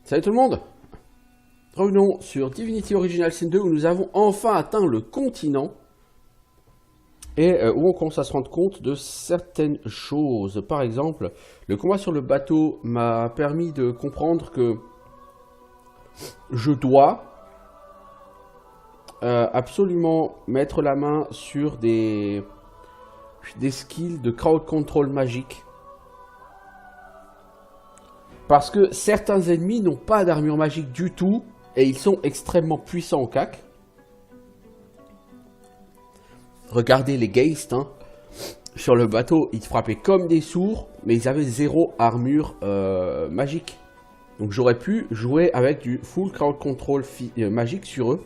Salut tout le monde. Revenons sur Divinity Original Sin 2 où nous avons enfin atteint le continent et où on commence à se rendre compte de certaines choses. Par exemple, le combat sur le bateau m'a permis de comprendre que je dois absolument mettre la main sur des skills de crowd control magique. Parce que certains ennemis n'ont pas d'armure magique du tout et ils sont extrêmement puissants au cac. Regardez les Geist, hein. Sur le bateau, ils frappaient comme des sourds, mais ils avaient zéro armure magique. Donc j'aurais pu jouer avec du full crowd control magique sur eux.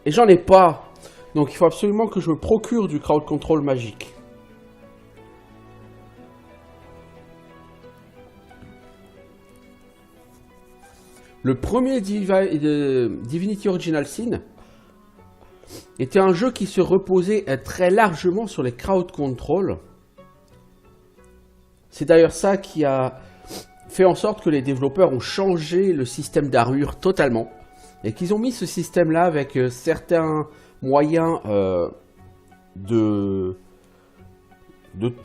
Et j'en ai pas. Donc il faut absolument que je me procure du crowd control magique. Le premier Divinity Original Sin était un jeu qui se reposait très largement sur les crowd control. C'est d'ailleurs ça qui a fait en sorte que les développeurs ont changé le système d'armure totalement. Et qu'ils ont mis ce système-là avec certains moyens de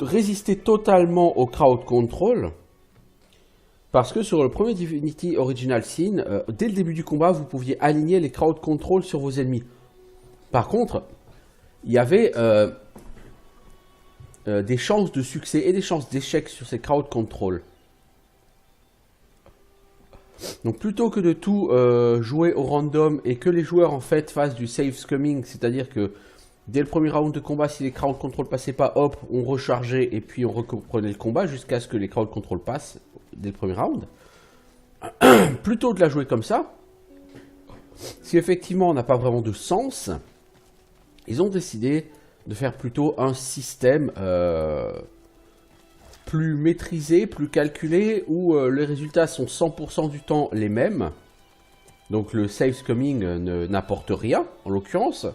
résister totalement au crowd control. Parce que sur le premier Divinity Original Sin, dès le début du combat, vous pouviez aligner les crowd control sur vos ennemis. Par contre, il y avait des chances de succès et des chances d'échec sur ces crowd control. Donc plutôt que de tout jouer au random et que les joueurs en fait fassent du safe scumming, c'est-à-dire que dès le premier round de combat, si les crowd control passaient pas, hop, on rechargeait et puis on reprenait le combat jusqu'à ce que les crowd control passent dès le premier round. Plutôt de la jouer comme ça, si effectivement on n'a pas vraiment de sens, ils ont décidé de faire plutôt un système plus maîtrisé, plus calculé, où les résultats sont 100% du temps les mêmes. Donc le safe scumming n'apporte rien, en l'occurrence.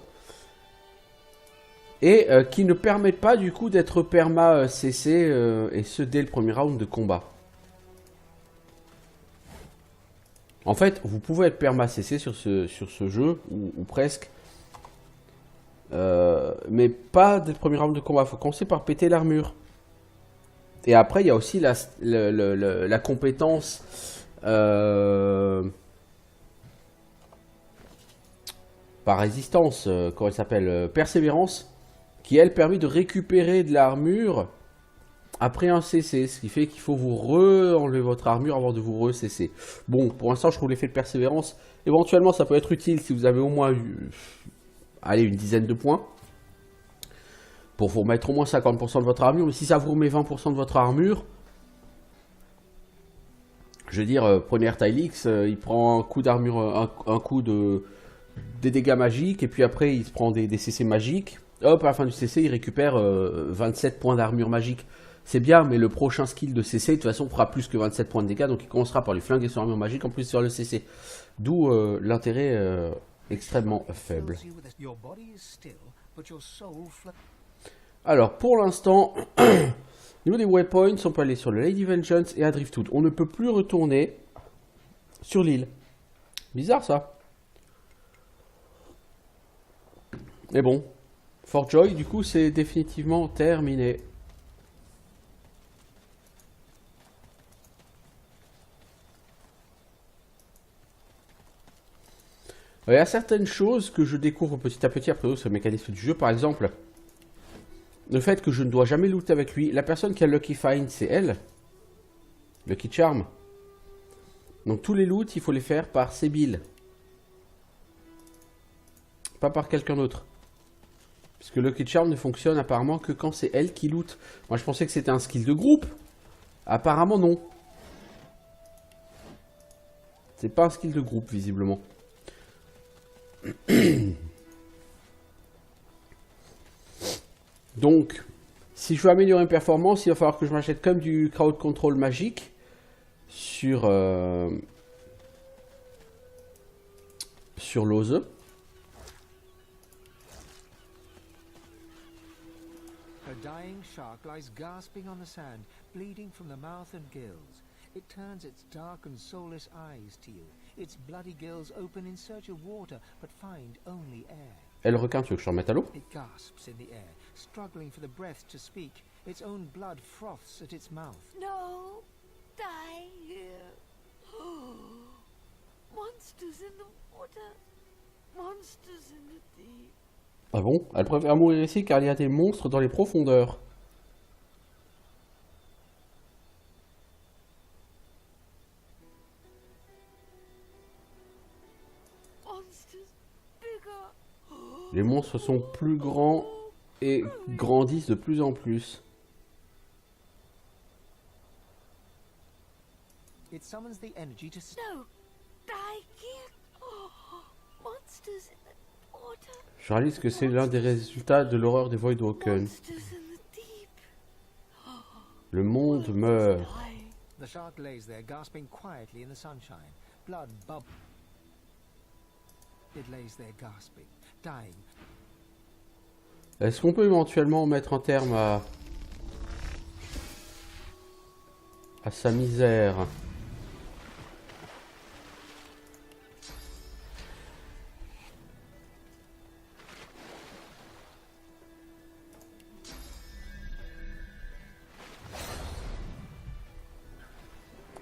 Et qui ne permettent pas du coup d'être perma CC, et ce dès le premier round de combat. En fait, vous pouvez être perma CC sur ce jeu, ou presque. Mais pas dès le premier round de combat, il faut commencer par péter l'armure. Et après, il y a aussi la compétence par résistance, comment elle s'appelle, persévérance, qui elle permet de récupérer de l'armure après un CC, ce qui fait qu'il faut vous re-enlever votre armure avant de vous re-CC. Bon, pour l'instant, je trouve l'effet de persévérance, éventuellement, ça peut être utile si vous avez au moins allez, une dizaine de points. Pour vous remettre au moins 50% de votre armure, mais si ça vous remet 20% de votre armure, je veux dire, prenez Ertylix, il prend un coup d'armure, un coup des dégâts magiques, et puis après il se prend des CC magiques. Hop, à la fin du CC, il récupère 27 points d'armure magique. C'est bien, mais le prochain skill de CC, de toute façon, fera plus que 27 points de dégâts, donc il commencera par lui flinguer son armure magique, en plus sur le CC. D'où l'intérêt extrêmement faible. Alors, pour l'instant, au niveau des waypoints, on peut aller sur le Lady Vengeance et à Driftwood. On ne peut plus retourner sur l'île. Bizarre, ça. Mais bon, Fort Joy, du coup, c'est définitivement terminé. Il y a certaines choses que je découvre petit à petit après sur le mécanisme du jeu. Par exemple, le fait que je ne dois jamais looter avec lui. La personne qui a Lucky Find, c'est elle. Lucky Charm. Donc tous les loots, il faut les faire par Sébil. Pas par quelqu'un d'autre. Puisque Lucky Charm ne fonctionne apparemment que quand c'est elle qui loot. Moi je pensais que c'était un skill de groupe. Apparemment non. C'est pas un skill de groupe visiblement. Donc, si je veux améliorer mes performances, il va falloir que je m'achète comme du crowd control magique sur l'ose. A dying shark lies gasping on the sand, bleeding from the mouth and gills. It turns its dark and soulless eyes to you. Its bloody gills open in search of water, but find only air. Et le requin, tu veux que je te remette à l'eau? It gasps in the air, struggling for the breath to speak. Its own blood froths at its mouth. No, die here. Monsters in the water. Monsters in the deep. Ah bon? Elle préfère mourir ici car il y a des monstres dans les profondeurs. Les monstres sont plus grands et grandissent de plus en plus. It summons the energy to No, die here. Monsters in the water. Je réalise que c'est l'un des résultats de l'horreur des Voidwalken. Monsters in the deep. Le monde meurt. The shark lays there, gasping quietly in the sunshine. Blood bubbles. It lays there, gasping, dying. Est-ce qu'on peut éventuellement mettre un terme à sa misère?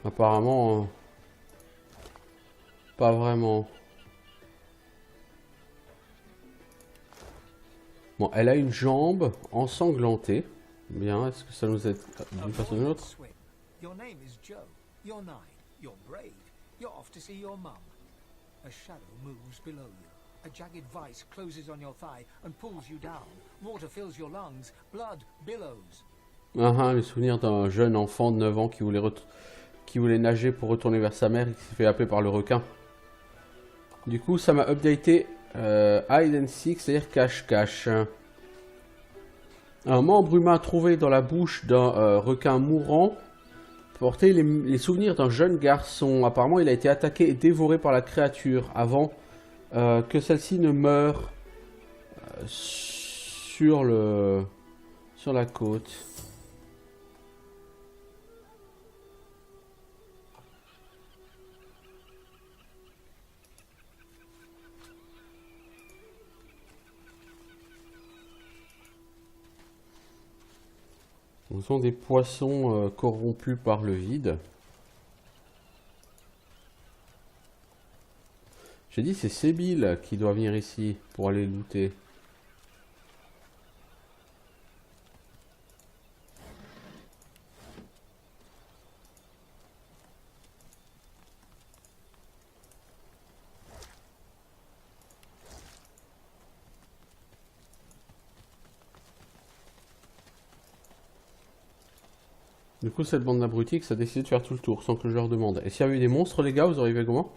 Apparemment, pas vraiment. Bon, elle a une jambe ensanglantée. Bien, est-ce que ça nous aide d'une façon ou d'une autre? Your name is Joe. You're 9. You're brave. You're off to see your mum. A shadow moves below you. A jagged vice closes on your thigh and pulls you down. Water fills your lungs. Blood billows. Le souvenir d'un jeune enfant de 9 ans qui voulait nager pour retourner vers sa mère et qui s'est fait happer par le requin. Du coup, ça m'a updaté hide and seek, c'est-à-dire cache-cache. Un membre humain trouvé dans la bouche d'un requin mourant portait les souvenirs d'un jeune garçon. Apparemment, il a été attaqué et dévoré par la créature avant que celle-ci ne meure sur la côte. Ce sont des poissons corrompus par le vide. J'ai dit c'est Sébille qui doit venir ici pour aller looter. Du coup, cette bande d'abrutis a décidé de faire tout le tour sans que je leur demande. Et s'il y avait eu des monstres, les gars, vous auriez fait comment?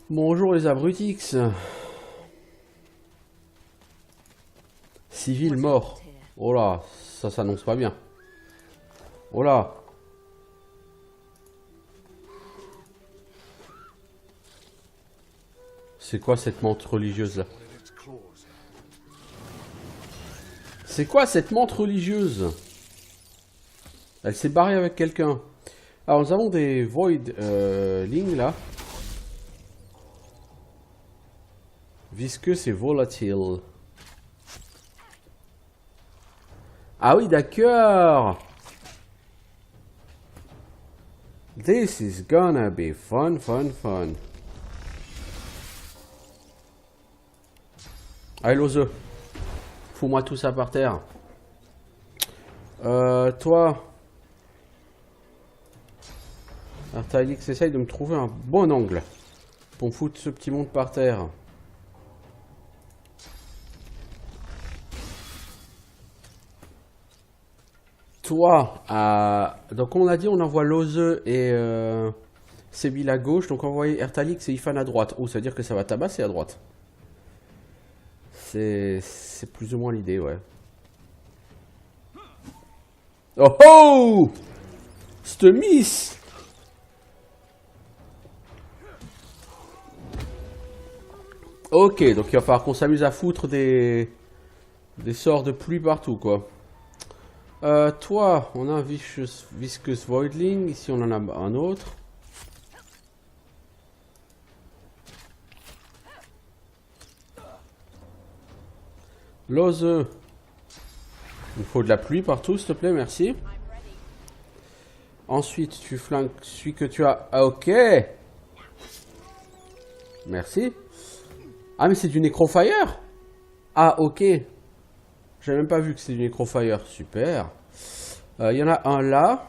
Bonjour les abrutix. Civil mort. Oh là, ça s'annonce pas bien. Oh là. C'est quoi cette menthe religieuse là? C'est quoi cette menthe religieuse? Elle s'est barrée avec quelqu'un. Alors nous avons des voidlings là. Visqueux et volatile. Ah oui d'accord. This is gonna be fun, fun, fun. Allez l'oseux. Fous-moi tout ça par terre. Toi. Artalix essaye de me trouver un bon angle pour me foutre ce petit monde par terre. Toi, donc on a dit on envoie l'oseux et Sébille à gauche, donc envoyer Ertalix et Ifan à droite. Oh, ça veut dire que ça va tabasser à droite. C'est plus ou moins l'idée, ouais. Oh oh! C'te miss! Ok, donc il va falloir qu'on s'amuse à foutre des sorts de pluie partout, quoi. Toi, on a un Viscous Voidling. Ici, on en a un autre. L'ose. Il faut de la pluie partout, s'il te plaît, merci. Ensuite, tu flanques celui que tu as. Ah, ok. Merci. Ah, mais c'est du Necrofire. Ah, ok. J'avais même pas vu que c'était du Necrofire. Super. Il y en a un là.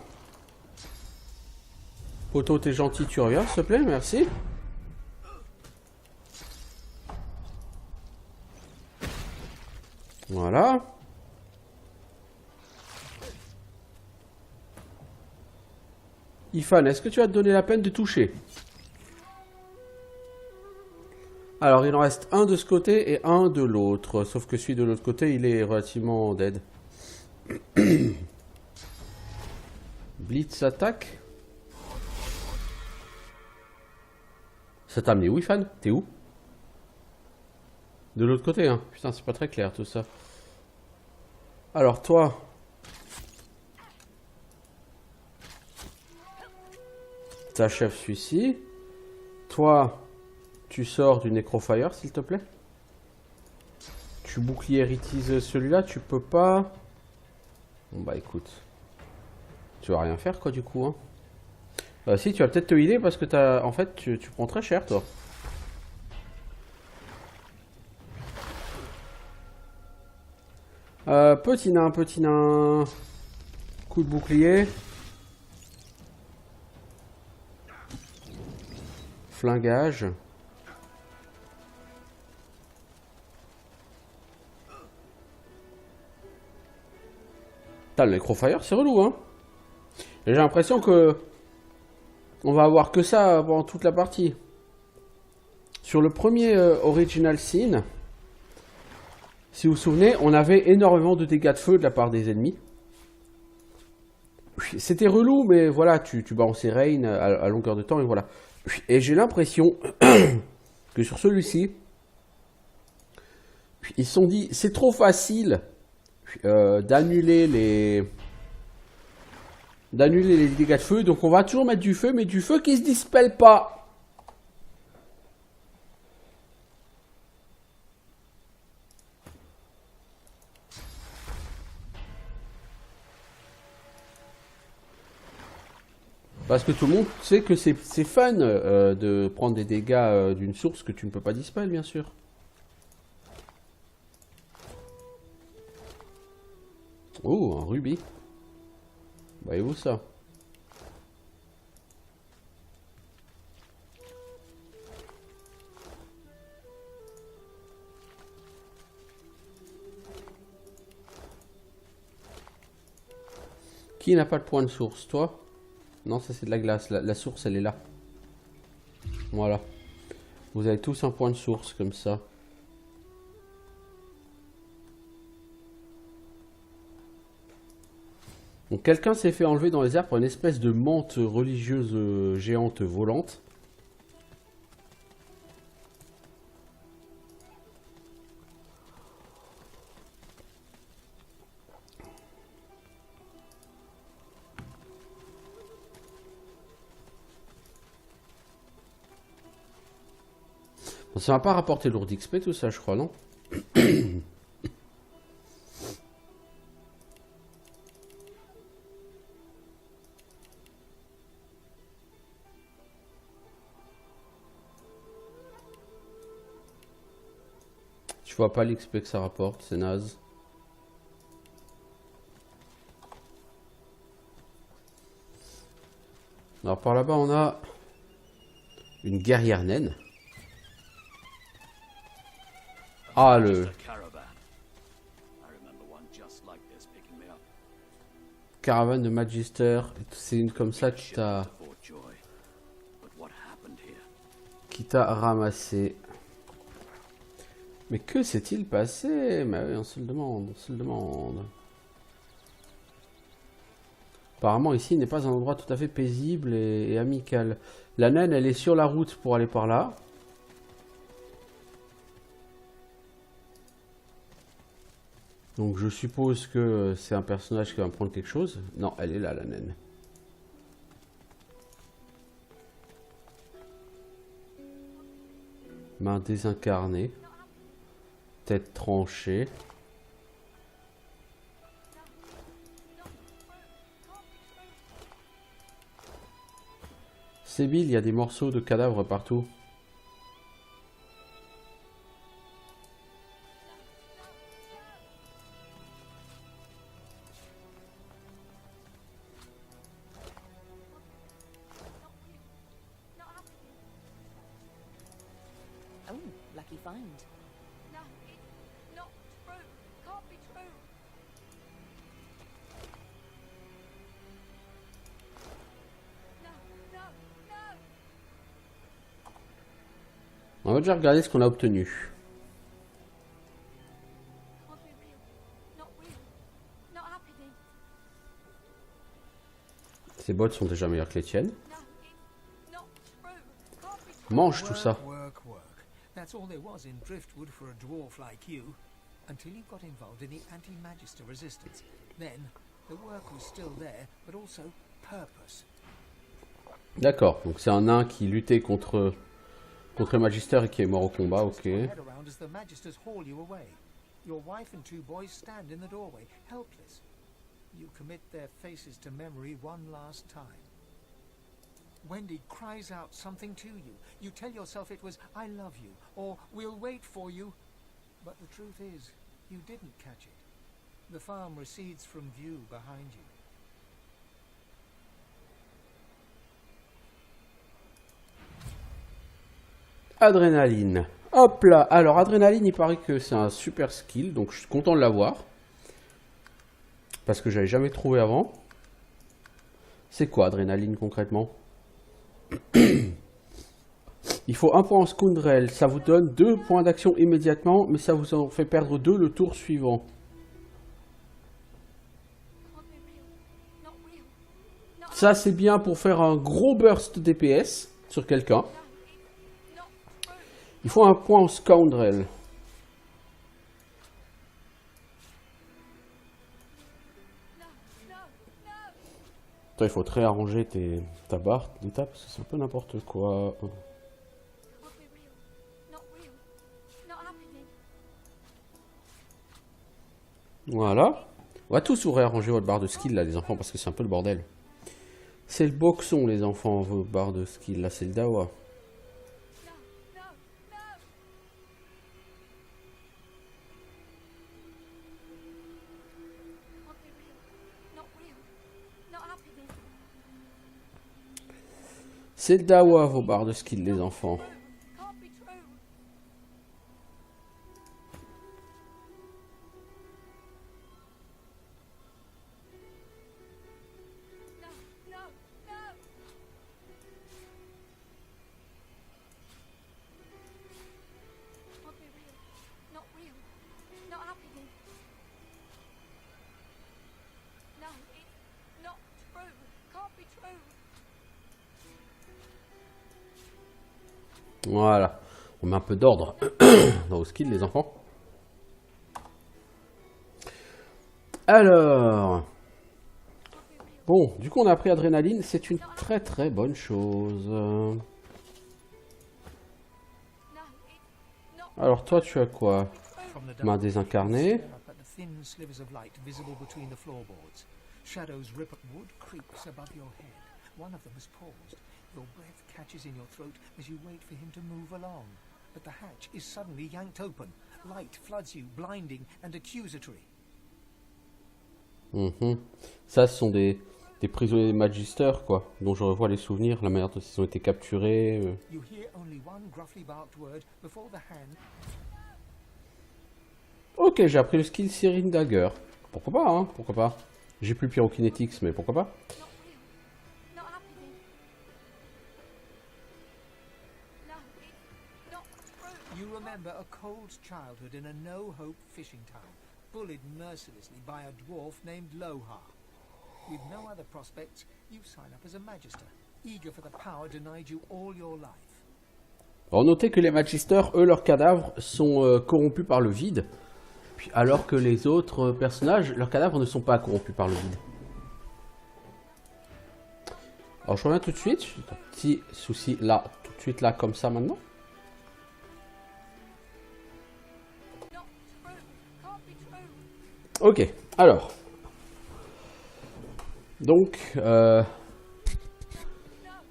Poto, t'es gentil, tu reviens, s'il te plaît, merci. Voilà. Ifan, est-ce que tu vas te donner la peine de toucher? Alors, il en reste un de ce côté et un de l'autre. Sauf que celui de l'autre côté, il est relativement dead. Blitz attaque. Ça t'a amené où, Ifan? T'es où? De l'autre côté, hein. Putain, c'est pas très clair tout ça. Alors, toi. T'achèves celui-ci. Toi, tu sors du Necrofire, s'il te plaît. Tu boucliérises celui-là, tu peux pas. Bon, bah écoute. Tu vas rien faire, quoi, du coup, hein. Si, tu vas peut-être te healer parce que t'as. En fait, tu prends très cher, toi. Petit nain, petit nain. Coup de bouclier. Flingage. Putain, le Necrofire, c'est relou, hein. J'ai l'impression que on va avoir que ça pendant toute la partie. Sur le premier Original Sin, si vous vous souvenez, on avait énormément de dégâts de feu de la part des ennemis. C'était relou, mais voilà, tu balançais Rain à longueur de temps, et voilà. Et j'ai l'impression que sur celui-ci, ils se sont dit, c'est trop facile d'annuler les dégâts de feu, donc on va toujours mettre du feu, mais du feu qui se dispelle pas. Parce que tout le monde sait que c'est fun de prendre des dégâts d'une source que tu ne peux pas dispel, bien sûr. Oh, un rubis. Voyez-vous ça? Qui n'a pas de point de source? Toi? Non, ça c'est de la glace. La source, elle est là. Voilà. Vous avez tous un point de source comme ça. Donc quelqu'un s'est fait enlever dans les airs par une espèce de menthe religieuse géante volante. Bon, ça m'a pas rapporté lourd d'XP tout ça, je crois, non? Je vois pas l'XP que ça rapporte, c'est naze. Alors par là-bas on a une guerrière naine. Ah le caravane de Magister, c'est une comme ça qui t'a ramassé. Mais que s'est-il passé? Mais oui, on se le demande, on se le demande. Apparemment ici n'est pas un endroit tout à fait paisible et amical. La naine, elle est sur la route pour aller par là. Donc je suppose que c'est un personnage qui va me prendre quelque chose. Non, elle est là, la naine. Main désincarnée. Tête tranchée. Sébil, il y a des morceaux de cadavres partout. Oh, lucky find. No, it's not true. Can't be true. No, no, no. On va déjà regarder ce qu'on a obtenu. Can't be real. Not real. Not happening. Ces bottes sont déjà meilleures que les tiennes. No, it's not true. Can't be true. Mange tout ça. Work, work. That's all there was in Driftwood for a dwarf like you. Until you got involved in the anti-magister resistance. Then, the work was still there, but also purpose. D'accord, donc c'est un nain qui luttait contre les magisters et qui est mort au combat, ok. Head around as the magisters haul you away. Your wife and two boys stand in the doorway, helpless. You commit their faces to memory one last time. Wendy cries out something to you. You tell yourself it was, I love you, or we'll wait for you. But the truth is, you didn't catch it. The farm recedes from view behind you. Adrénaline. Hop là. Alors, adrénaline, il paraît que c'est un super skill, donc je suis content de l'avoir. Parce que j'avais jamais trouvé avant. C'est quoi, adrénaline, concrètement? Il faut un point en scoundrel. Ça vous donne 2 points d'action immédiatement, mais ça vous en fait perdre 2 le tour suivant. Can't be real. Not real. Not Ça, c'est bien pour faire un gros burst DPS sur quelqu'un. not true. Il faut un point en scoundrel. No, no, no. Toi, il faut te réarranger ta barre d'étape, parce que c'est un peu n'importe quoi. Can't be real. Not real. Not happening. Voilà. On va tous vous réarranger votre barre de skill, là, les enfants, parce que c'est un peu le bordel. C'est le boxon, les enfants, vos barres de skill. Là, c'est le dawa. No, no, no. Can't be real. Not real. Not happening. C'est le dawa, vos barres de skill, les enfants. Can't be true. No, no, no. Can't be real. Not real. Not happening. No, it's not true. Can't be true. Voilà. On met un peu d'ordre dans vos skills, les enfants. Alors... Bon, du coup, on a appris adrénaline. C'est une très très bonne chose. No, it's not Alors, toi, tu as quoi? From the Main dark, désincarnée. you stare up at the thin slivers of light visible between the floorboards. Shadows rip at wood creaks above your head. One of them has paused. Your breath catches in your throat as you wait for him to move along. But the hatch is suddenly yanked open. Light floods you, blinding and accusatory. Mhm. Ça, ce sont des prisonniers Magister, quoi, dont je revois les souvenirs, la manière dont ils ont été capturés. You hear only one gruffly barked word before the hand Ok, j'ai appris le skill Searing Dagger. Pourquoi pas, hein, pourquoi pas. J'ai plus Pyrokinetics, mais pourquoi pas. not real. Not happening. No, it's not true. You remember a cold childhood in a no-hope fishing town, bullied mercilessly by a dwarf named Lohar. With no other prospects, you sign up as a magister, eager for the power denied you all your life. Alors notez que les Magisters, eux, leurs cadavres sont corrompus par le vide. Puis, alors que les autres personnages, leurs cadavres ne sont pas corrompus par le vide. Alors je reviens tout de suite. J'ai un petit souci là, tout de suite là, comme ça maintenant. Ok, alors. Donc,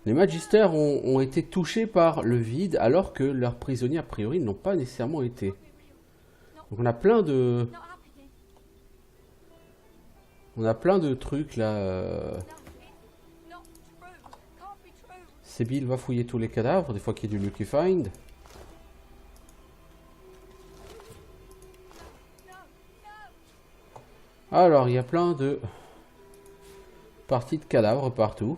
les magistères ont été touchés par le vide alors que leurs prisonniers a priori n'ont pas nécessairement été. Donc on a plein de... On a plein de trucs là. Sébil va fouiller tous les cadavres, des fois qu'il y a du Lucky Find. Alors, il y a plein de parties de cadavres partout.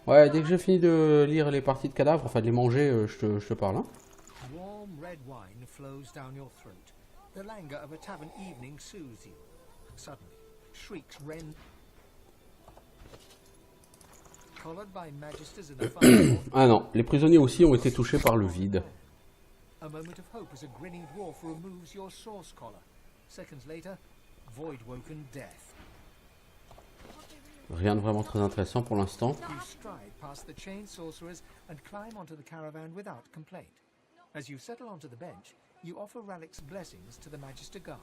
Ouais, dès que j'ai fini de lire les parties de cadavres, enfin de les manger, je te parle. Hein. Warm red wine flows down your throat. The languor of a tavern evening soothes you. Suddenly, shrieks rend. Collared by magisters in the fire. Ah non, les prisonniers aussi ont été touchés par le vide. A moment of hope as a grinning dwarf removes your source collar. Seconds later, void-woken death. Rien de vraiment très intéressant pour l'instant. You stride past the chained sorcerers and climb onto the caravan without complaint. As you settle onto the bench, you offer Ralik's blessings to the Magister Guard.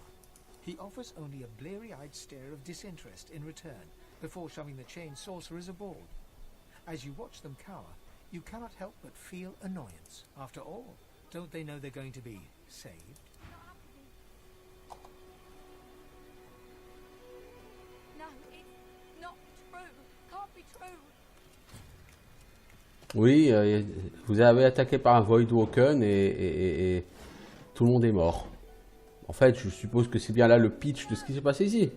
He offers only a bleary-eyed stare of disinterest in return, before shoving the chained sorcerers aboard. As you watch them cower, you cannot help but feel annoyance. After all, don't they know they're going to be saved? No, it's not true. Can't be true. Oui, vous avez attaqué par un Voidwoken et tout le monde est mort. En fait, je suppose que c'est bien là le pitch de ce qui s'est passé ici.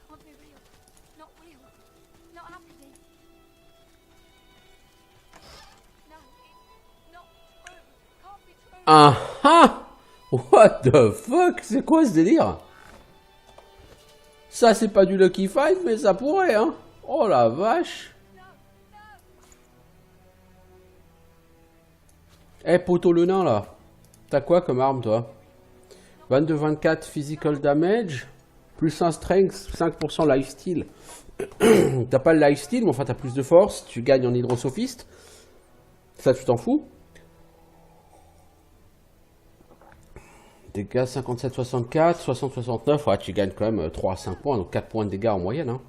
Can't be real. Not real. Not happening. No, it's not true. Can't be true. Ah ah! What the fuck? C'est quoi ce délire? Ça, c'est pas du Lucky Find, mais ça pourrait, hein? Oh la vache! Eh, poteau le nain, là. T'as quoi comme arme, toi? 22-24 physical damage, plus 1 strength, 5% lifesteal. T'as pas le lifesteal, mais enfin, t'as plus de force. Tu gagnes en hydrosophiste. Ça, tu t'en fous. Dégâts 57-64, 60-69. Ouais, tu gagnes quand même 3 à 5 points, donc 4 points de dégâts en moyenne. Hein.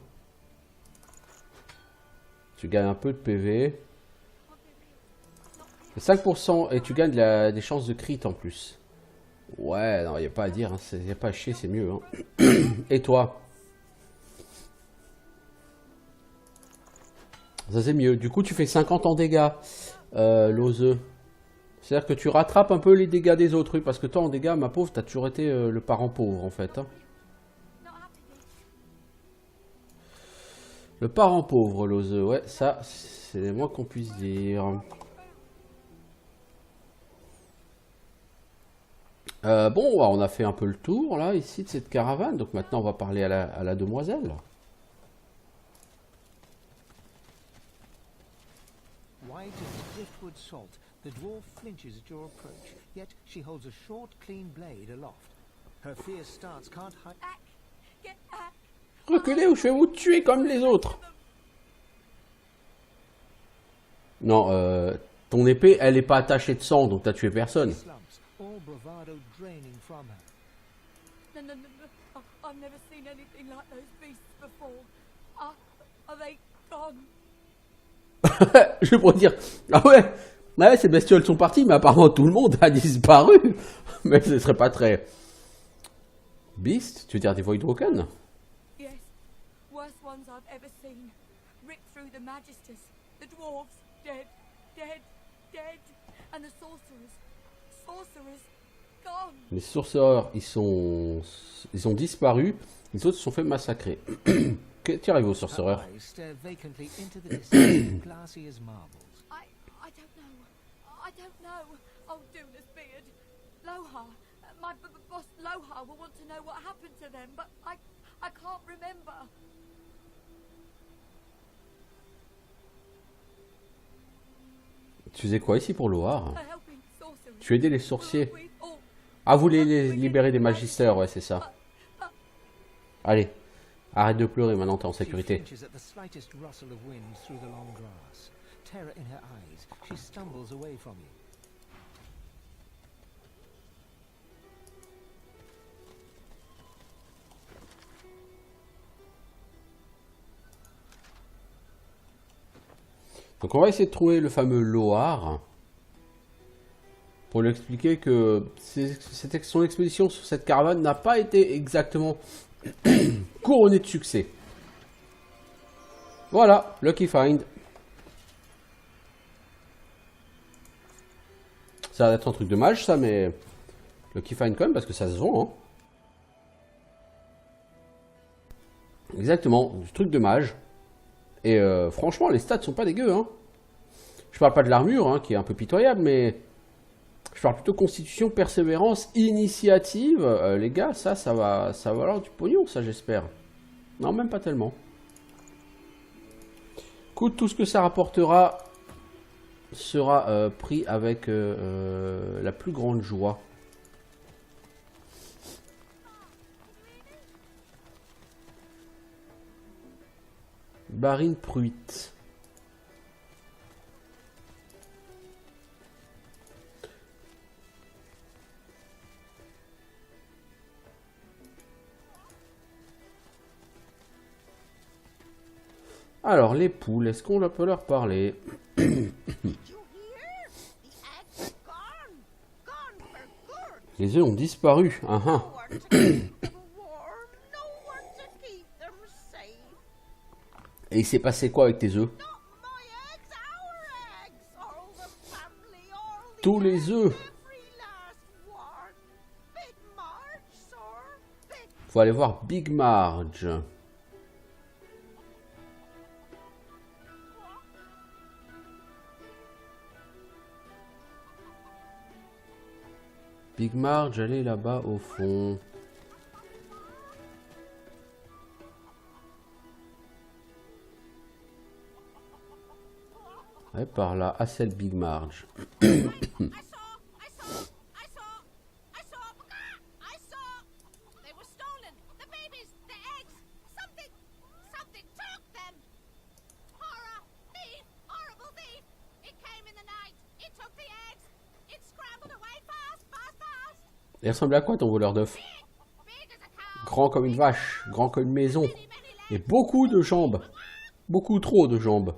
Tu gagnes un peu de PV. 5% et tu gagnes des chances de crit en plus. Ouais, non, il n'y a pas à dire, il n'y a pas à chier, c'est mieux. Hein. Et toi? Ça c'est mieux. Du coup, tu fais 50 en dégâts, l'oseux. C'est-à-dire que tu rattrapes un peu les dégâts des autres, oui, parce que toi en dégâts, ma pauvre, t'as toujours été le parent pauvre en fait. Hein. Le parent pauvre, l'oseux, ouais, ça, c'est le moins qu'on puisse dire. Bon, on a fait un peu le tour là ici de cette caravane, donc maintenant on va parler à la demoiselle. White as driftwood salt, the dwarf flinches at your approach, yet she holds a short, clean blade aloft. Her fierce stance can't hide. Back. Get back. Reculez ou je vais vous tuer comme les autres. Non, ton épée, elle est pas attachée de sang, donc t'as tué personne. Slumps, all bravado draining from her. No. I've never seen anything like those beasts before. Are they gone? Je pourrais dire, ah ouais, ces bestioles sont parties, mais apparemment tout le monde a disparu. Mais ce serait pas très... Beast, tu veux dire des Voidwoken? Yes. Worst ones I've ever seen. Ripped through the magisters. The dwarves. Dead. And the sorcerers. Gone. Les sorcereurs, ils ont disparu, les autres se sont fait massacrer. Qu'est-ce qui arrive aux sorcereurs? Her eyes stare vacantly into the distance, glassy as marbles. I don't know. Oh, Duna's beard. Lohar. My boss Lohar will want to know what happened to them, but I can't remember. Tu faisais quoi ici pour Loire? A helping sorcerer. Tu aidais les sorciers. We all Ah, vous voulez les libérer des magistères, ouais, c'est ça. Allez, arrête de pleurer, maintenant t'es en She sécurité. flinches at the slightest rustle of wind through the long grass. Terror in her eyes, she stumbles away from you. Donc on va essayer de trouver le fameux Loar. Pour lui expliquer que son expédition sur cette caravane n'a pas été exactement couronnée de succès. Voilà, Lucky Find. Ça va être un truc de mage ça, mais Lucky Find quand même parce que ça se vend. Hein. Exactement, du truc de mage. Et franchement, les stats sont pas dégueux. Hein. Je parle pas de l'armure, hein, qui est un peu pitoyable, mais je parle plutôt constitution, persévérance, initiative. Les gars, ça va valoir du pognon, ça j'espère. Non, même pas tellement. Écoute, tout ce que ça rapportera sera pris avec la plus grande joie. Barine Pruitt. Alors, les poules, est-ce qu'on peut leur parler? Les œufs ont disparu. Ah, ah. Et il s'est passé quoi avec tes œufs? Tous les œufs. Faut aller voir Big Marge. Big Marge, elle est là-bas au fond. Ouais, par là, à celle Big Marge. Il ressemble à quoi ton voleur d'œufs? Grand comme une vache, grand comme une maison. Et beaucoup de jambes. Beaucoup trop de jambes.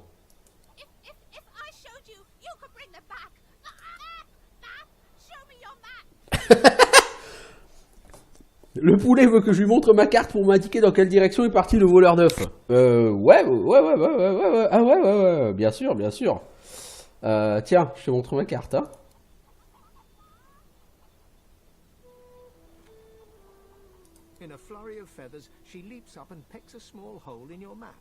Le poulet veut que je lui montre ma carte pour m'indiquer dans quelle direction est parti le voleur d'œufs. Ouais, ah ouais, bien sûr, bien sûr. Tiens, je te montre ma carte, hein. In a flurry of feathers, she leaps up and pecks a small hole in your map.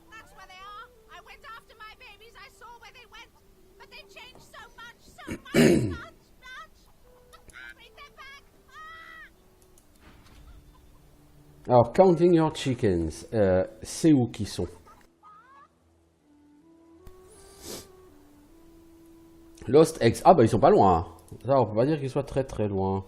That's where they are. I went after my babies. I saw where they went. But they changed so much, much. Bring them back. Ah! Alors, counting your chickens, c'est où qu'ils sont? Lost Eggs. Ah bah ils sont pas loin. Ça, on peut pas dire qu'ils soient très très loin.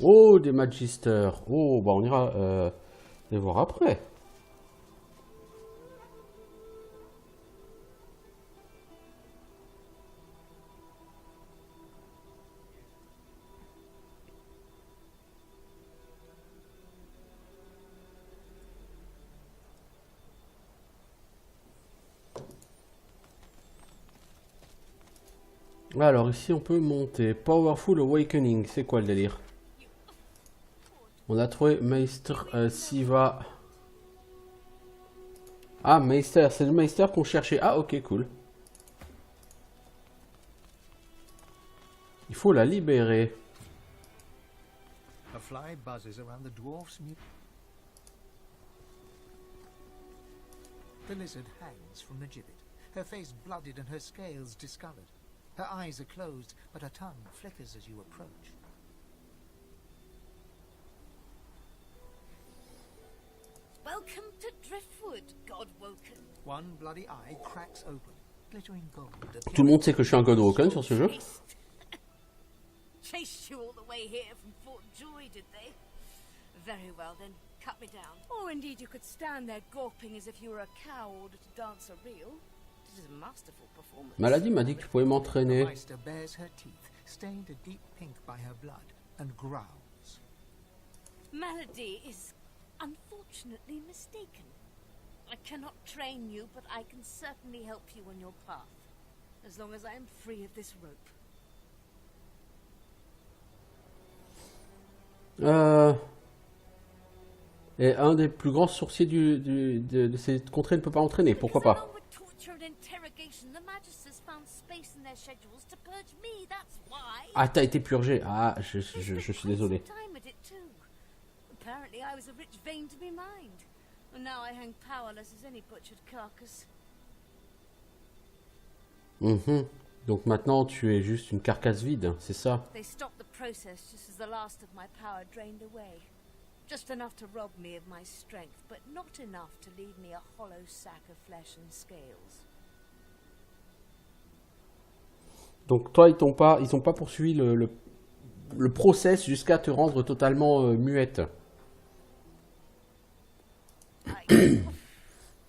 Oh, des magisters. Oh, bah on ira les voir après. Alors ici on peut monter. Powerful Awakening, c'est quoi le délire? On a trouvé Maître Siva. Ah, Meister, c'est le Meister qu'on cherchait. Ah, ok, cool. Il faut la libérer. A fly buzzes around the dwarf's mute. The lizard hangs from the gibbet, her face blooded and her scales discolored. Her eyes are closed, but her tongue flickers as you approach. Welcome to Driftwood, Godwoken. One bloody eye cracks open, glittering gold. Tout le monde sait que je suis un Godwoken sur ce jeu. Chased you all the way here from Fort Joy, did they? Very well then, cut me down. Or indeed you could stand there gawping as if you were a cow ordered to dance a reel. This is a masterful performance. Maladie m'a dit que tu pouvais m'entraîner. Meister bares her teeth, stained a deep pink by her blood, and growls. Malady is unfortunately mistaken. I cannot train you, but I can certainly help you on your path. As long as I am free of this rope. Et un des plus grands sorciers de cette contrée ne peut pas entraîner, pourquoi pas? Ah, t'as été purgé. Ah, je suis désolé. Apparently I was a rich vein to be mined. And now I hang powerless as any butchered carcass. Donc maintenant tu es juste une carcasse vide, c'est ça? They stopped the process just as the last of my power drained away. Just enough to rob me of my strength, but not enough to leave me a hollow sack of flesh and scales. Donc toi ils ont pas poursuivi le process jusqu'à te rendre totalement muette. I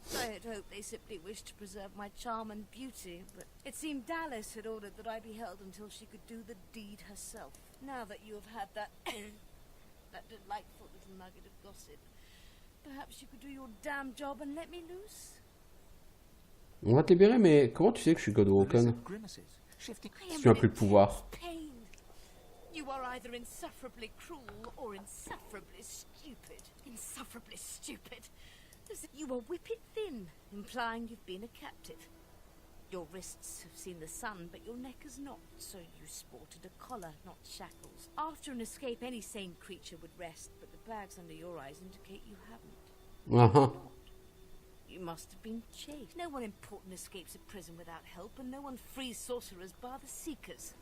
had hoped they simply wished to preserve my charm and beauty, but it seemed Dallas had ordered that I be held until she could do the deed herself. Now that you have had that that delightful little nugget of gossip, perhaps you could do your damn job and let me loose? On va te libérer, mais comment tu sais que je suis Godwoken? Si tu n'as plus de pouvoir. Pain. You are either insufferably cruel or insufferably stupid. Insufferably stupid. As if you were whippet thin, implying you've been a captive. Your wrists have seen the sun, but your neck has not, so you sported a collar, not shackles. After an escape, any sane creature would rest, but the bags under your eyes indicate you haven't. You must have been chased. No one important escapes a prison without help, and no one frees sorcerers bar the seekers.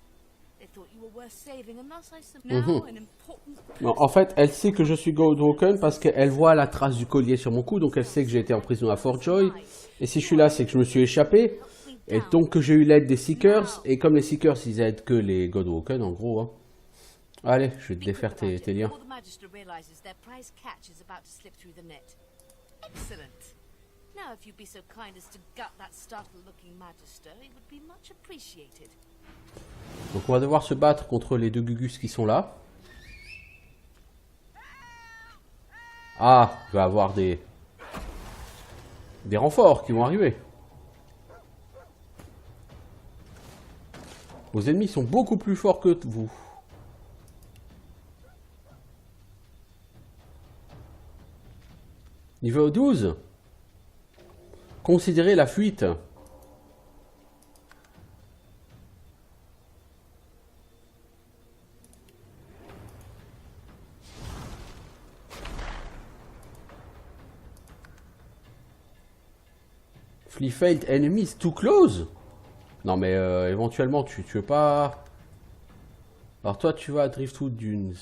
They thought you were worth saving, and thus I now an important. Non, en fait, elle sait que je suis Godwoken parce qu'elle voit la trace du collier sur mon cou, donc elle sait que j'ai été en prison à Fort Joy. Et si je suis là, c'est que je me suis échappé. Et donc que j'ai eu l'aide des Seekers. Et comme les Seekers, ils aident que les Godwoken, en gros. Hein. Allez, je vais te défaire tes liens. Now, if you'd be so kind as to gut that startled-looking magister, it would be much appreciated. Donc on va devoir se battre contre les deux Gugus qui sont là. Ah, il va y avoir des renforts qui vont arriver. Vos ennemis sont beaucoup plus forts que vous. Niveau 12. Considérez la fuite. Flee failed enemies too close. Non mais éventuellement tu veux pas. Alors toi tu vas à Driftwood Dunes.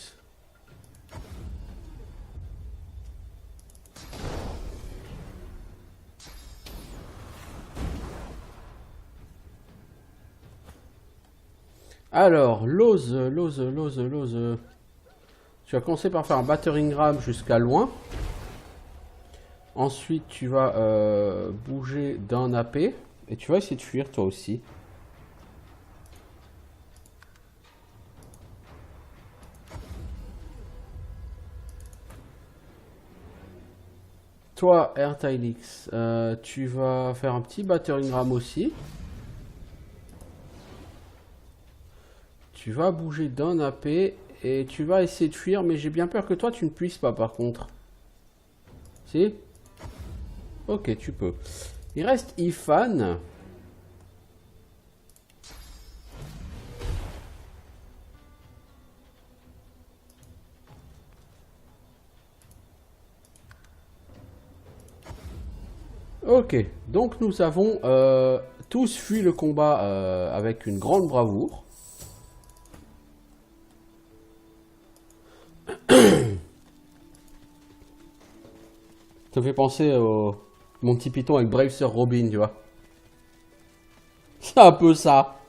Alors, Lose. Tu vas commencer par faire un battering ram jusqu'à loin. Ensuite, tu vas bouger d'un AP. Et tu vas essayer de fuir toi aussi. Toi, Airtylix, tu vas faire un petit battering ram aussi. Tu vas bouger d'un AP et tu vas essayer de fuir, mais j'ai bien peur que toi tu ne puisses pas par contre. Si? Ok, tu peux. Il reste Ifan. Ok, donc nous avons tous fui le combat avec une grande bravoure. Ça me fait penser au mon petit Python avec Brave Sir Robin, tu vois. C'est un peu ça.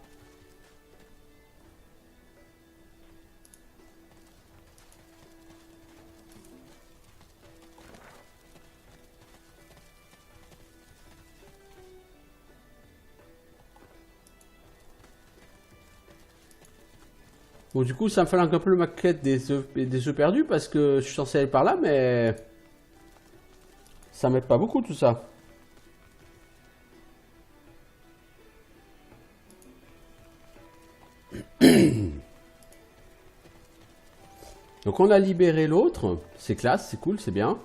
Bon, du coup, ça me fait un peu le maquette des œufs perdus parce que je suis censé aller par là, mais ça m'aide pas beaucoup tout ça. Donc on a libéré l'autre, c'est classe, c'est cool, c'est bien.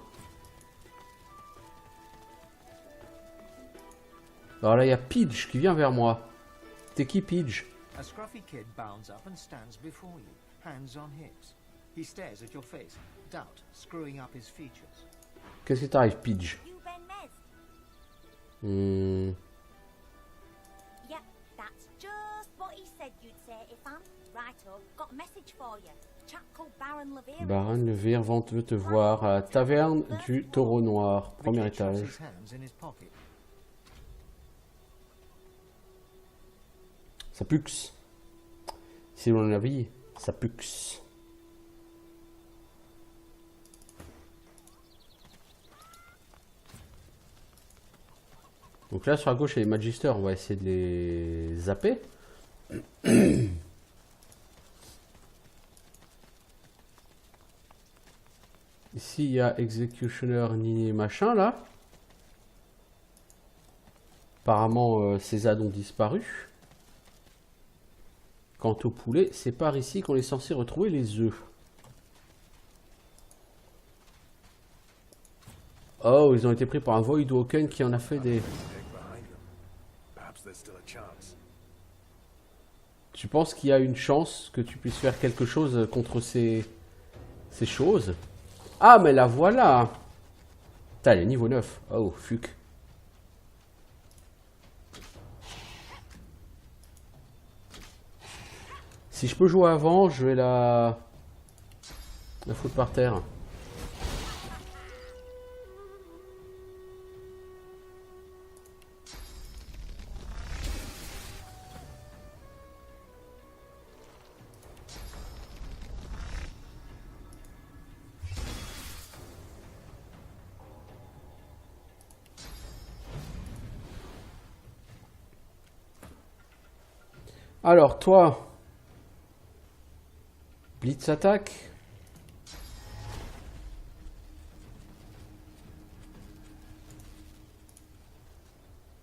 Alors là, il y a Pidge qui vient vers moi. T'es qui, Pidge? A scruffy kid bounds up and stands before you, hands on hips. He stares at your face, doubt screwing up his features. Qu'est-ce qui t'arrive, Pidge? You Ben Mez? Hmm. Yep, that's just what he said you'd say, Ifan. Righto, got a message for you. Chap called Baron Levere. Baron Levere veut te voir à la taverne du Taureau Noir, The premier kid shoves étage. his hands in his pocket. Ça pux. Si l'on a vie, ça pux. Donc là sur la gauche il y a les Magisters, on va essayer de les zapper. Ici il y a Executioner ni machin là. Apparemment ces ânes ont disparu. Quant au poulet, c'est par ici qu'on est censé retrouver les œufs. Oh, ils ont été pris par un Voidwalken qui en a fait des... Tu penses qu'il y a une chance que tu puisses faire quelque chose contre ces choses? Ah, mais la voilà! Putain, elle est niveau 9. Oh, fuck. Si je peux jouer avant, je vais la foutre par terre. Alors, toi... Blitz attaque.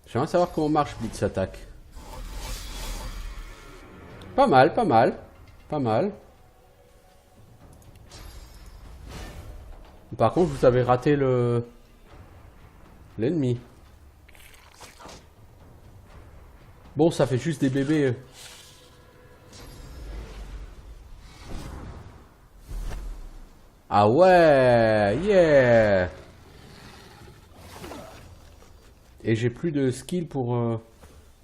J'aimerais savoir comment marche Blitz attaque. Pas mal, pas mal. Pas mal. Par contre, vous avez raté l'ennemi. Bon, ça fait juste des bébés. Ah ouais, yeah. Et j'ai plus de skill pour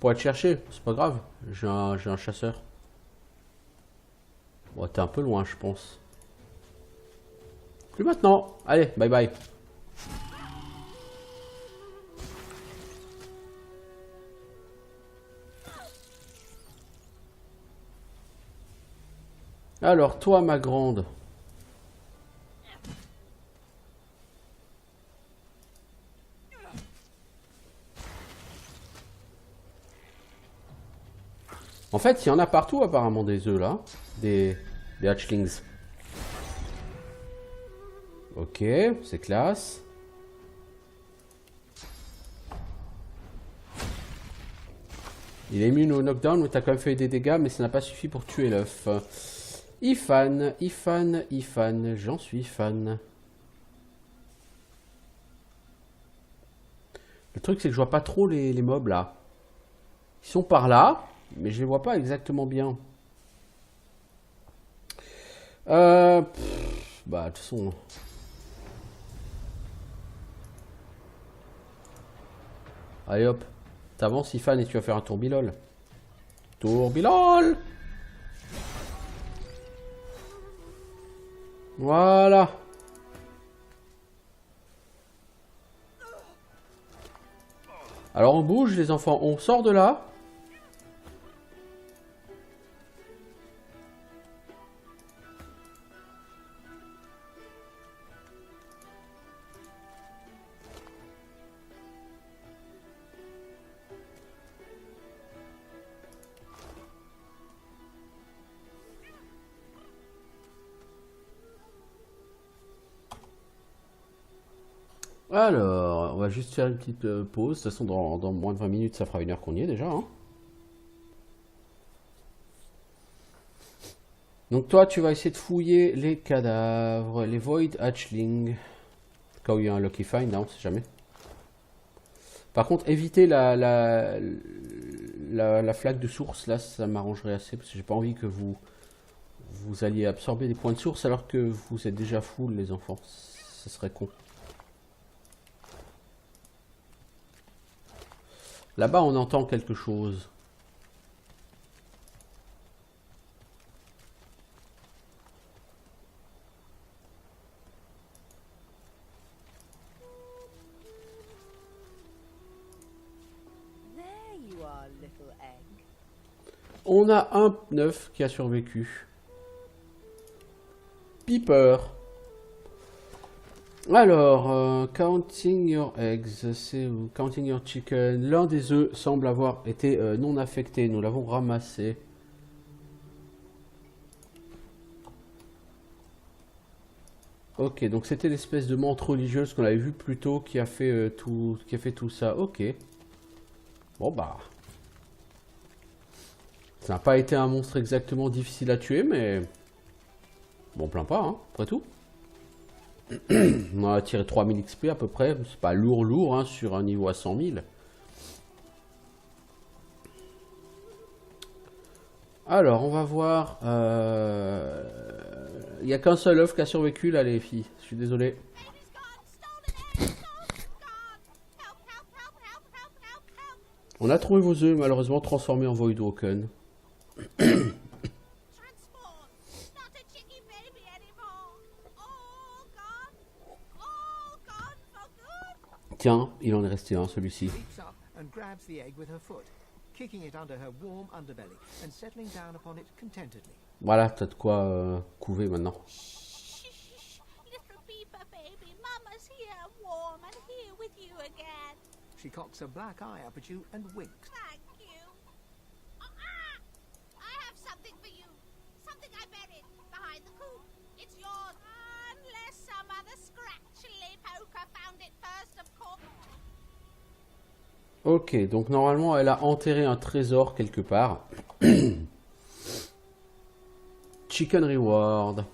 être cherché. C'est pas grave, j'ai un chasseur. Bon, t'es un peu loin, je pense. Plus maintenant. Allez, bye bye. Alors, toi, ma grande. En fait, il y en a partout apparemment des œufs là, des hatchlings. Ok, c'est classe. Il est immune au knockdown, mais t'as quand même fait des dégâts, mais ça n'a pas suffi pour tuer l'œuf. Ifan, Ifan, Ifan, j'en suis fan. Le truc, c'est que je vois pas trop les mobs là. Ils sont par là, mais je les vois pas exactement bien. Bah, de toute façon. Allez hop. T'avances, Ifan, et tu vas faire un tourbilol. Tourbilol! Voilà. Alors on bouge les enfants, on sort de là. Alors, on va juste faire une petite pause. De toute façon, dans moins de 20 minutes, ça fera 1 heure qu'on y est déjà. Hein. Donc toi, tu vas essayer de fouiller les cadavres, les Void Hatchling. Quand il y a un Lucky Find, non, on sait jamais. Par contre, éviter la flaque de source, là, ça m'arrangerait assez. Parce que j'ai pas envie que vous alliez absorber des points de source alors que vous êtes déjà full, les enfants. Ce serait con. Là-bas, on entend quelque chose. There you are, little egg. On a un 9 qui a survécu. Piper. Alors, counting your eggs, c'est où? Counting your chicken. L'un des œufs semble avoir été non affecté. Nous l'avons ramassé. Ok, donc c'était l'espèce de menthe religieuse qu'on avait vu plus tôt qui a fait tout ça. Ok. Bon bah. Ça n'a pas été un monstre exactement difficile à tuer, mais bon, on plaint pas, hein, après tout. On a tiré 3000 XP à peu près, c'est pas lourd hein, sur un niveau à 100 000. Alors on va voir, il n'y a qu'un seul œuf qui a survécu là les filles, je suis désolé. Baby's gone, stolen egg, gone. Help, help, help, help, help, help, help. On a trouvé vos œufs malheureusement transformés en Voidwoken. Transform. Not a chicky baby anymore. All gone for good. Tiens, il en est resté un celui-ci. Leaps up and grabs the egg with her foot, kicking it under her warm underbelly and settling down upon it contentedly. Voilà, t'as de quoi couver maintenant. Shh, little beaver baby, Mama's here, warm and here with you again. She cocks a black eye up at you and winks. Thank you. I have something for you. Something I buried behind the coop. It's yours. Unless some other scratchly poker found it first, of course. Ok, donc normalement elle a enterré un trésor quelque part. Chicken Reward.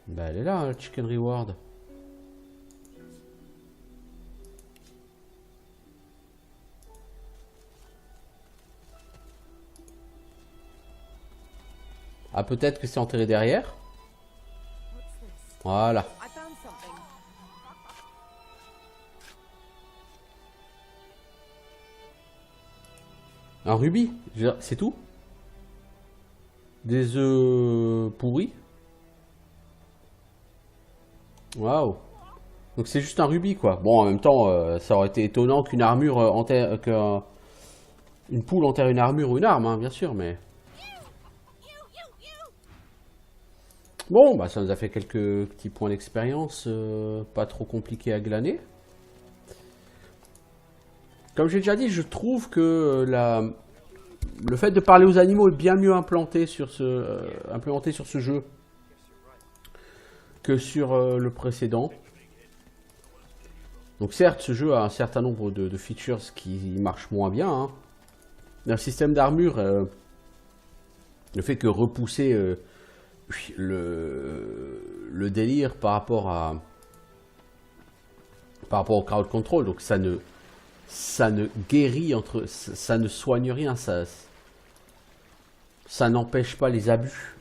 Bah elle est là, le Chicken Reward. Ah peut-être que c'est enterré derrière. What's this? Voilà. I found something. Un rubis, c'est tout? Des œufs pourris? Waouh. Donc c'est juste un rubis quoi. Bon en même temps ça aurait été étonnant qu'une armure enterre, une poule enterre une armure ou une arme hein, bien sûr mais... You. Bon bah ça nous a fait quelques petits points d'expérience pas trop compliqués à glaner. Comme j'ai déjà dit, je trouve que le fait de parler aux animaux est bien mieux implémenté sur ce jeu que sur le précédent. Donc certes, ce jeu a un certain nombre de features qui marchent moins bien. Hein. Un système d'armure, ne fait que repousser le délire par rapport au crowd control. Donc ça ne guérit ça ne soigne rien, ça n'empêche pas les abus.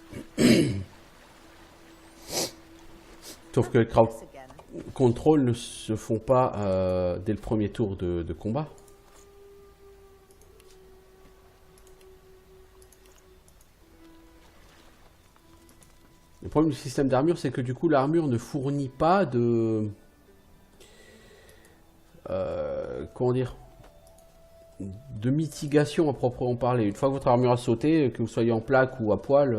Sauf que les crowd control ne se font pas dès le premier tour de combat. Le problème du système d'armure, c'est que du coup, l'armure ne fournit pas de... comment dire, de mitigation à proprement parler. Une fois que votre armure a sauté, que vous soyez en plaque ou à poil,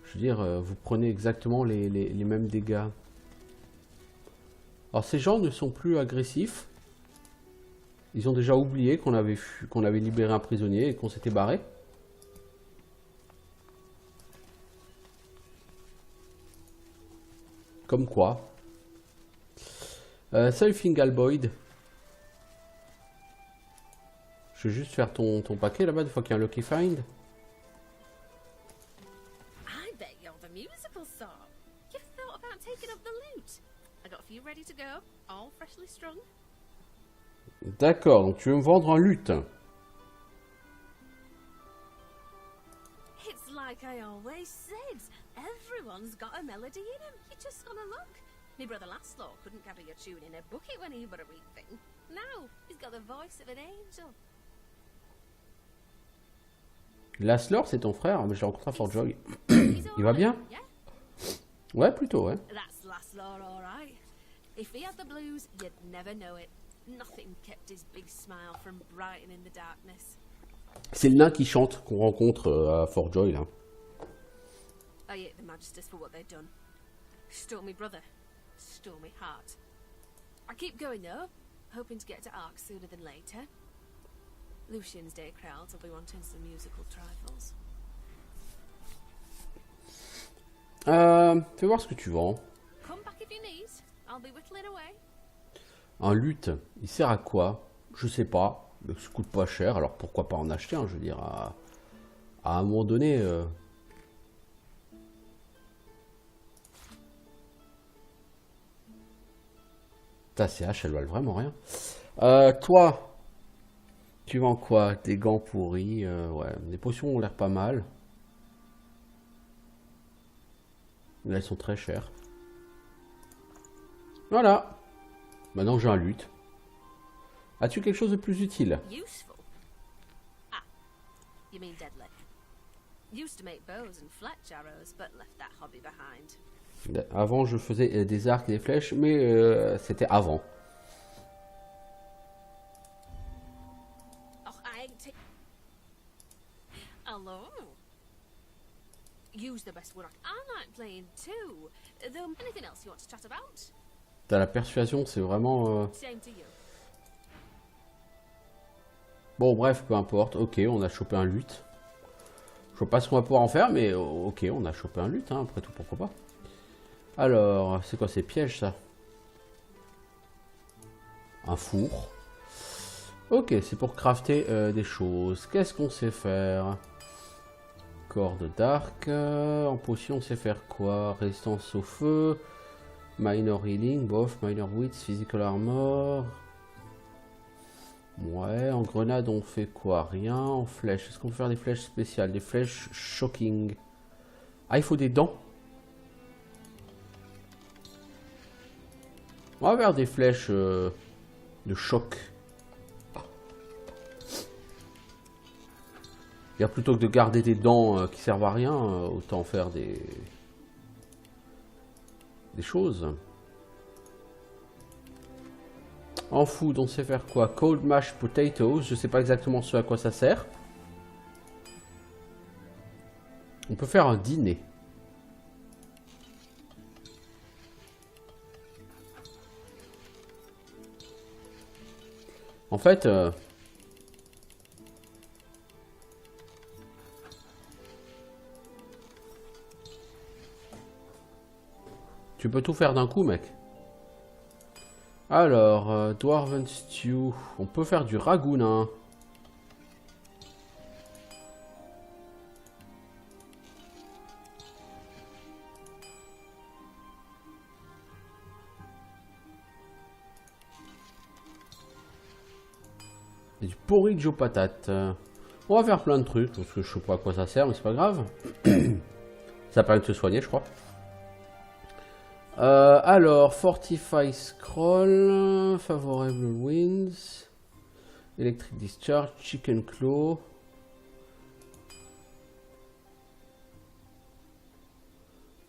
je veux dire, vous prenez exactement les mêmes dégâts. Alors ces gens ne sont plus agressifs. Ils ont déjà oublié qu'on avait libéré un prisonnier et qu'on s'était barré. Comme quoi. Salut Fingalboyd. Je vais juste faire ton paquet là-bas, une fois qu'il y a un Lucky Find. I bet you're the musical sort. You've thought about taking up the lute. I got a few ready to go, all freshly strung. D'accord, donc tu veux me vendre un luth. It's like I always said. Everyone's got a melody in him. You just gotta look. My brother Laszlo couldn't carry a tune in a bucket when he were a wee thing. Now, he's got the voice of an angel. Laszlo, c'est ton frère, mais je l'ai rencontré à Fort Joy. He's Il va bien? Yeah, Ouais, plutôt, ouais. that's Laszlo, all right. If he had the blues, you'd never know it. Nothing kept his big smile from brightening the darkness. C'est le nain qui chante qu'on rencontre à Fort Joy, là. I hate the Magisters for what they've done. Stole me brother. Stole me heart. I keep going though, hoping to get to Ark sooner than later. Lucian's Day crowds will be wanting some musical trifles. Fais voir ce que tu vends. Come back if you need. I'll be whittling away. Un luth, il sert à quoi? Je sais pas. Ça coûte pas cher, alors pourquoi pas en acheter un, je veux dire. À un moment donné... Ta CH, elle valent vraiment rien. Toi, tu vends quoi? Des gants pourris, ouais. Des potions ont l'air pas mal. Mais elles sont très chères. Voilà. Maintenant j'ai un luth. As-tu quelque chose de plus utile? Useful? Ah, you mean deadly. Used to make bows and fletch arrows, but left that hobby behind. Avant je faisais des arcs et des flèches, mais c'était avant. Oh, I ain't Hello. Use the best word. I like playing too. Though, anything else you want to chat about? T'as la persuasion, c'est vraiment... Same to you. Bon bref, peu importe. Ok, on a chopé un luth. Je vois pas ce qu'on va pouvoir en faire, mais ok, on a chopé un luth, hein, après tout, pourquoi pas. Alors, c'est quoi ces pièges, ça? Un four. Ok, c'est pour crafter des choses. Qu'est-ce qu'on sait faire? Corde d'arc. En potion, on sait faire quoi? Résistance au feu. Minor healing, bof, minor wits, physical armor. Ouais, en grenade, on fait quoi? Rien. En flèche, est-ce qu'on peut faire des flèches spéciales? Des flèches shocking. Ah, il faut des dents. On va faire des flèches de choc. Il y a plutôt que de garder des dents qui servent à rien, autant faire des choses. En food, on sait faire quoi? Cold mashed potatoes, je sais pas exactement ce à quoi ça sert. On peut faire un dîner. En fait, tu peux tout faire d'un coup, mec. Alors, Dwarven Stew. On peut faire du ragoût nain. Et du porridge aux patates. On va faire plein de trucs, parce que je sais pas à quoi ça sert, mais c'est pas grave. Ça permet de se soigner, je crois. Alors, Fortify Scroll, Favorable Winds, Electric Discharge, Chicken Claw.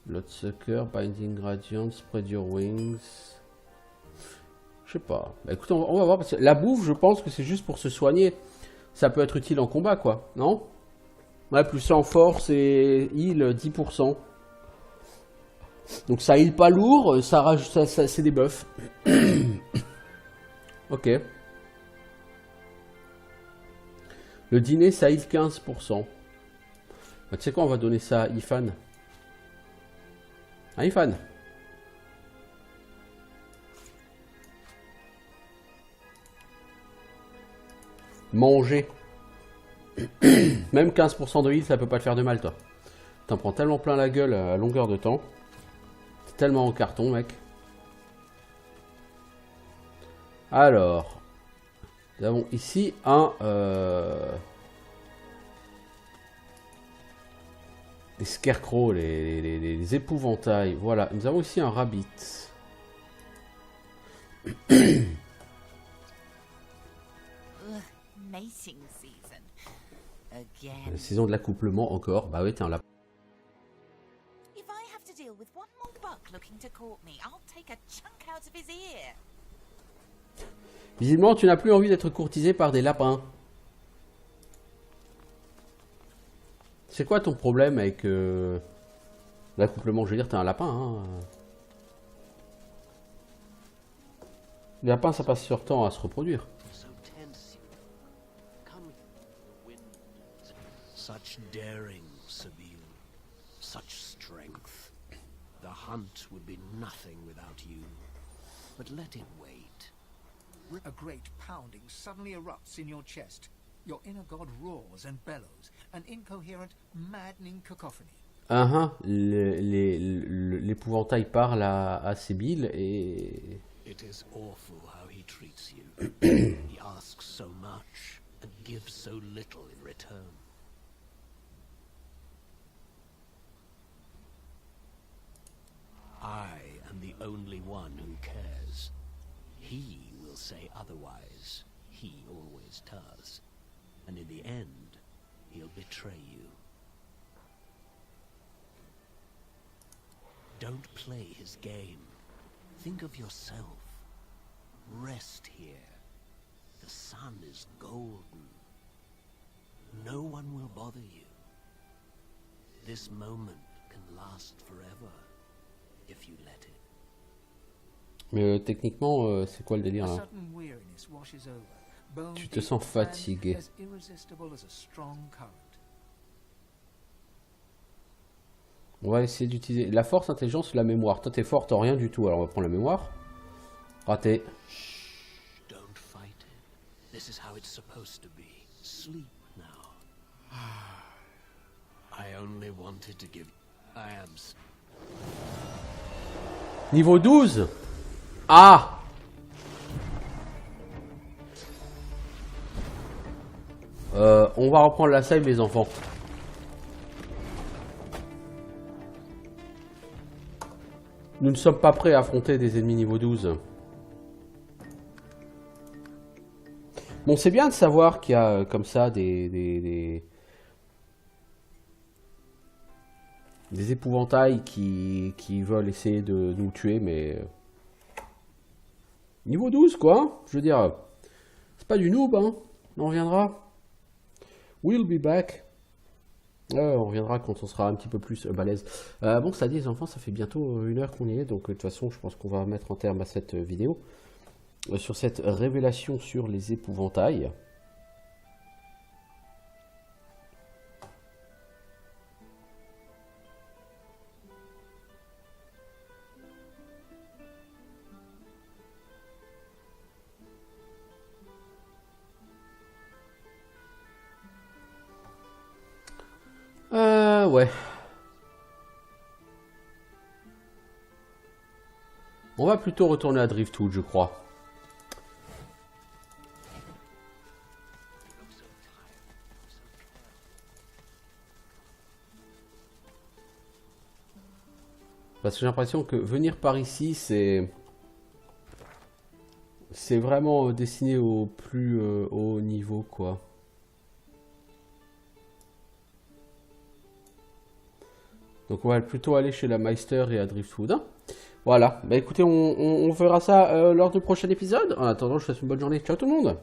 Bloodsucker, Binding Radiant, Spread Your Wings. Je sais pas. Bah, écoute, on va voir. Parce que la bouffe, je pense que c'est juste pour se soigner. Ça peut être utile en combat, quoi. Non? Ouais, plus 100 force et heal 10%. Donc ça heal pas lourd, ça rajoute, ça c'est des buffs. Ok. Le dîner, ça heal 15%. Bah, tu sais quoi, on va donner ça à Ifan. Ah, Ifan. Manger. Même 15% de heal, ça peut pas te faire de mal, toi. T'en prends tellement plein la gueule à longueur de temps. T'es tellement en carton, mec. Alors. Nous avons ici un... les scarecrows, les épouvantails. Voilà, nous avons ici un rabbit. Mating season. Again. La saison de l'accouplement encore. Bah oui, t'es un lapin. If I have to deal with one more buck looking to court me, I'll take a chunk out of his ear. Visiblement, tu n'as plus envie d'être courtisé par des lapins. C'est quoi ton problème avec l'accouplement? Je veux dire, t'es un lapin, hein. Les lapins, ça passe leur temps à se reproduire. Such daring, Sabine. Such strength. The hunt would be nothing without you. But let it wait. A great pounding suddenly erupts in your chest. Your inner god roars and bellows, an incoherent, maddening cacophony. L'épouvantail parle à Sibyl et... It is awful how he treats you. He asks so much and gives so little in return. I am the only one who cares. He will say otherwise. He always does. And in the end, he'll betray you. Don't play his game. Think of yourself. Rest here. The sun is golden. No one will bother you. This moment can last forever. If you let it. Mais techniquement, c'est quoi le délire A là? sudden weariness washes over. Bone Tu te deep sens and fatigué. as irresistible as a strong current. On va essayer d'utiliser la force, intelligence, la mémoire. Toi, t'es fort, t'as rien du tout. Alors, on va prendre la mémoire. Raté. Don't fight it. This is how it's supposed to be. Sleep now. I only wanted to give... I am... Niveau 12. Ah! On va reprendre la save, les enfants. Nous ne sommes pas prêts à affronter des ennemis niveau 12. Bon, c'est bien de savoir qu'il y a comme ça des épouvantails qui veulent essayer de nous tuer, mais... Niveau 12, quoi. Hein, je veux dire, c'est pas du noob, hein. On reviendra. We'll be back. On reviendra quand on sera un petit peu plus balèze. Bon, ça dit, les enfants, ça fait bientôt 1 heure qu'on y est. Donc, de toute façon, je pense qu'on va mettre un terme à cette vidéo. Sur cette révélation sur les épouvantails. Ouais. On va plutôt retourner à Driftwood, je crois. Parce que j'ai l'impression que venir par ici, c'est vraiment destiné au plus haut niveau, quoi. Donc on va plutôt aller chez la Meister et à Driftwood. Hein. Voilà, bah écoutez, on verra ça lors du prochain épisode. En attendant, je vous souhaite une bonne journée. Ciao tout le monde!